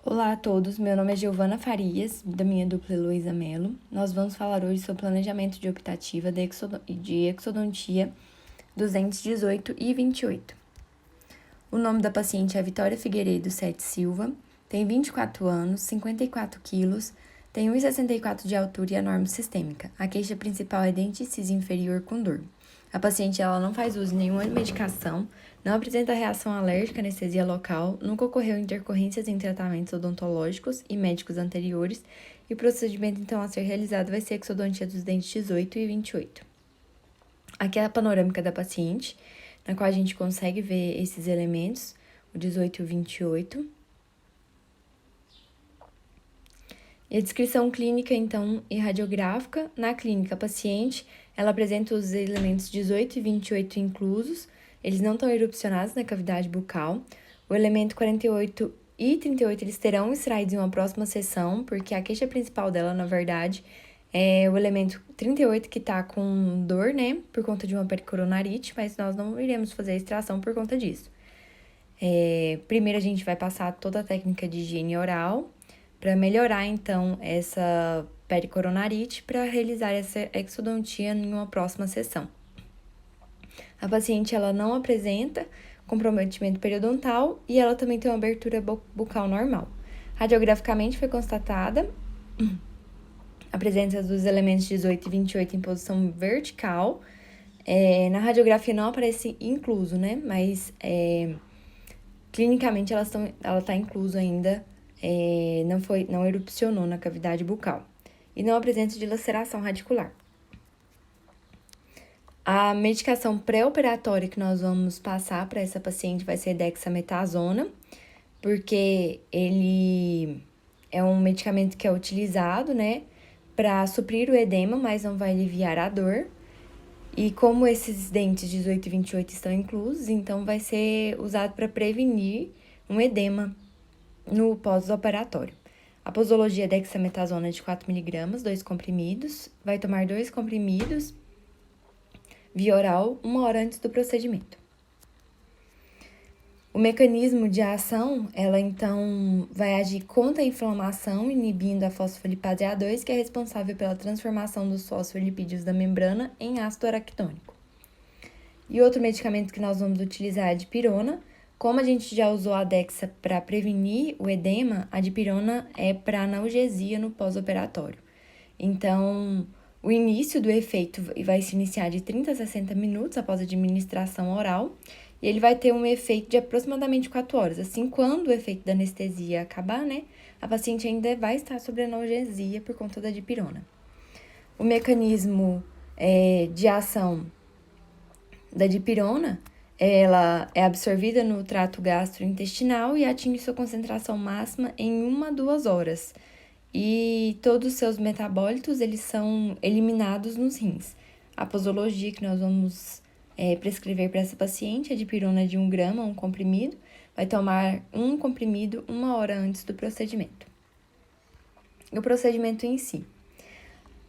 Olá a todos, meu nome é Giovana Farias, da minha dupla Heloísa Mello. Nós vamos falar hoje sobre planejamento de optativa de exodontia dos dentes 18 e 28. O nome da paciente é Vitória Figueiredo Sete Silva, tem 24 anos, 54 quilos, tem 1,64 de altura e anormo sistêmica. A queixa principal é dente ciso inferior com dor. A paciente ela não faz uso de nenhuma medicação, não apresenta reação alérgica, anestesia local, nunca ocorreu intercorrências em tratamentos odontológicos e médicos anteriores, e o procedimento então a ser realizado vai ser a exodontia dos dentes 18 e 28. Aqui é a panorâmica da paciente, na qual a gente consegue ver esses elementos, o 18 e o 28. E a descrição clínica, então, e radiográfica. Na clínica, a paciente, ela apresenta os elementos 18 e 28 inclusos, eles não estão erupcionados na cavidade bucal. O elemento 48 e 38, eles terão extraídos em uma próxima sessão, porque a queixa principal dela, na verdade, é o elemento 38 que tá com dor, né, por conta de uma pericoronarite, mas nós não iremos fazer a extração por conta disso. Primeiro, a gente vai passar toda a técnica de higiene oral, para melhorar, então, essa pericoronarite para realizar essa exodontia em uma próxima sessão. A paciente ela não apresenta comprometimento periodontal e ela também tem uma abertura bucal normal. Radiograficamente foi constatada a presença dos elementos 18 e 28 em posição vertical. Na radiografia não aparece incluso, né? Mas clinicamente ela está incluso ainda. Não erupcionou na cavidade bucal e não apresenta dilaceração radicular. A medicação pré-operatória que nós vamos passar para essa paciente vai ser dexametasona, porque ele é um medicamento que é utilizado, né, para suprir o edema, mas não vai aliviar a dor. E como esses dentes 18 e 28 estão inclusos, então vai ser usado para prevenir um edema no pós-operatório. A posologia é dexametasona de 4mg, 2 comprimidos. Vai tomar 2 comprimidos via oral 1 hora antes do procedimento. O mecanismo de ação, ela então vai agir contra a inflamação, inibindo a fosfolipase A2, que é responsável pela transformação dos fosfolipídios da membrana em ácido araquidônico. E outro medicamento que nós vamos utilizar é a dipirona. Como a gente já usou a Dexa para prevenir o edema, a dipirona é para analgesia no pós-operatório. Então, o início do efeito vai se iniciar de 30 a 60 minutos após a administração oral, e ele vai ter um efeito de aproximadamente 4 horas. Assim, quando o efeito da anestesia acabar, né, a paciente ainda vai estar sob analgesia por conta da dipirona. O mecanismo de ação da dipirona, ela é absorvida no trato gastrointestinal e atinge sua concentração máxima em 1 a 2 horas. E todos os seus metabólitos, eles são eliminados nos rins. A posologia que nós vamos prescrever para essa paciente é dipirona de 1 grama, um comprimido. Vai tomar um comprimido 1 hora antes do procedimento. E o procedimento em si.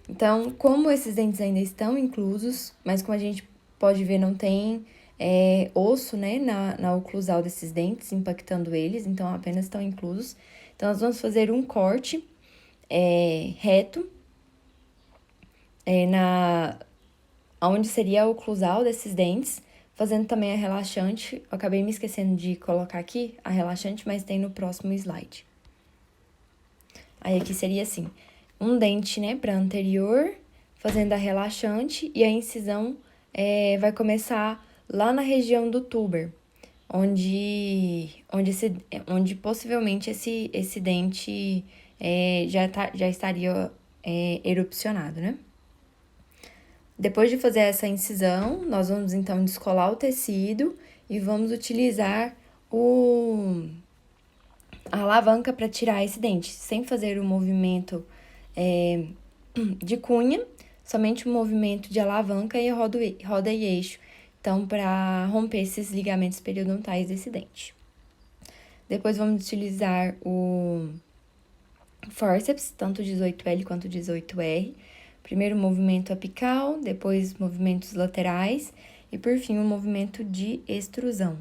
Então, como esses dentes ainda estão inclusos, mas como a gente pode ver, não tem osso, né, na oclusal desses dentes, impactando eles, então apenas estão inclusos. Então, nós vamos fazer um corte reto, onde seria a oclusal desses dentes, fazendo também a relaxante. Eu acabei me esquecendo de colocar aqui a relaxante, mas tem no próximo slide. Aí aqui seria assim, um dente, né, para anterior, fazendo a relaxante, e a incisão vai começar lá na região do tuber, onde possivelmente esse dente já estaria erupcionado, né? Depois de fazer essa incisão, nós vamos então descolar o tecido e vamos utilizar a alavanca para tirar esse dente, sem fazer o movimento de cunha, somente o movimento de alavanca e roda e eixo, então, para romper esses ligamentos periodontais desse dente. Depois vamos utilizar o fórceps, tanto 18L quanto 18R. Primeiro o movimento apical, depois movimentos laterais e, por fim, o movimento de extrusão.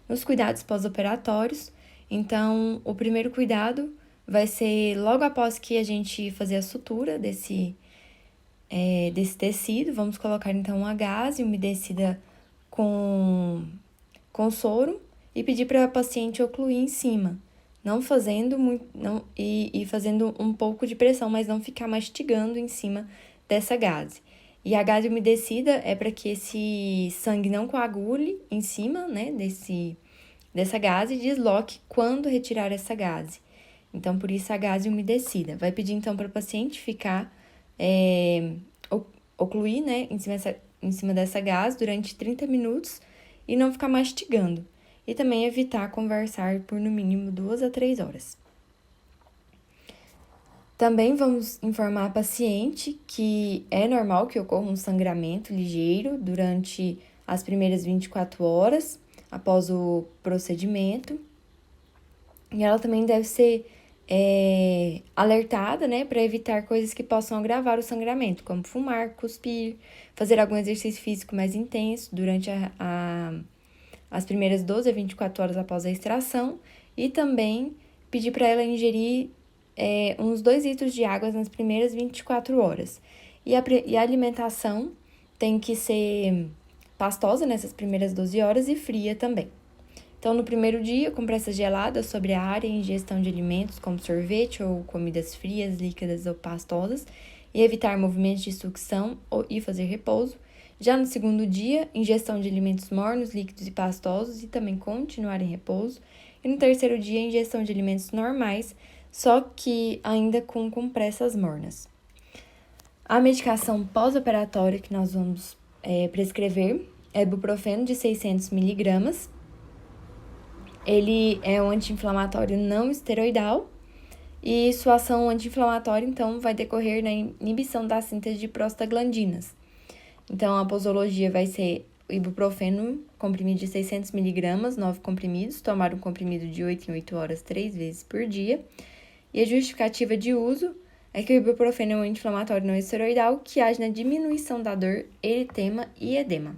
Nos cuidados pós-operatórios, Então, o primeiro cuidado vai ser logo após que a gente fazer a sutura desse tecido, vamos colocar então uma gaze umedecida com soro e pedir para a paciente ocluir em cima, não fazendo muito, não, e fazendo um pouco de pressão, mas não ficar mastigando em cima dessa gaze. E a gaze umedecida é para que esse sangue não coagule em cima, né, dessa gaze e desloque quando retirar essa gaze. Então, por isso a gaze umedecida. Vai pedir então para o paciente ficar, ocluir, né, em cima dessa gaze durante 30 minutos e não ficar mastigando. E também evitar conversar por no mínimo 2 a 3 horas. Também vamos informar a paciente que é normal que ocorra um sangramento ligeiro durante as primeiras 24 horas após o procedimento. E ela também deve ser alertada, né, para evitar coisas que possam agravar o sangramento, como fumar, cuspir, fazer algum exercício físico mais intenso durante as primeiras 12 a 24 horas após a extração e também pedir para ela ingerir uns 2 litros de água nas primeiras 24 horas. E a alimentação tem que ser pastosa nessas primeiras 12 horas e fria também. Então, no primeiro dia, compressas geladas sobre a área e ingestão de alimentos como sorvete ou comidas frias, líquidas ou pastosas e evitar movimentos de sucção e fazer repouso. Já no segundo dia, ingestão de alimentos mornos, líquidos e pastosos e também continuar em repouso. E no terceiro dia, ingestão de alimentos normais, só que ainda com compressas mornas. A medicação pós-operatória que nós vamos prescrever é ibuprofeno de 600 miligramas. Ele é um anti-inflamatório não esteroidal e sua ação anti-inflamatória, então, vai decorrer na inibição da síntese de prostaglandinas. Então, a posologia vai ser ibuprofeno, comprimido de 600 miligramas, 9 comprimidos, tomar um comprimido de 8 em 8 horas, 3 vezes por dia. E a justificativa de uso é que o ibuprofeno é um anti-inflamatório não esteroidal que age na diminuição da dor, eritema e edema.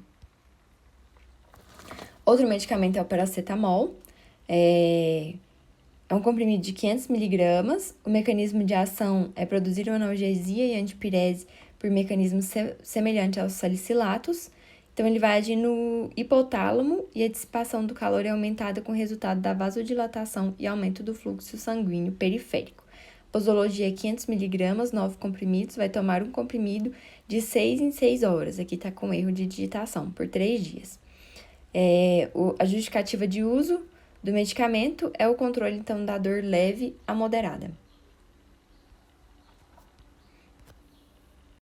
Outro medicamento é o paracetamol. É um comprimido de 500 miligramas. O mecanismo de ação é produzir uma analgesia e antipirese por mecanismo semelhante aos salicilatos. Então, ele vai agir no hipotálamo e a dissipação do calor é aumentada com o resultado da vasodilatação e aumento do fluxo sanguíneo periférico. Posologia é 500 miligramas, 9 comprimidos, vai tomar um comprimido de 6 em 6 horas. Aqui está com erro de digitação, por 3 dias. A justificativa de uso do medicamento é o controle, então, da dor leve a moderada.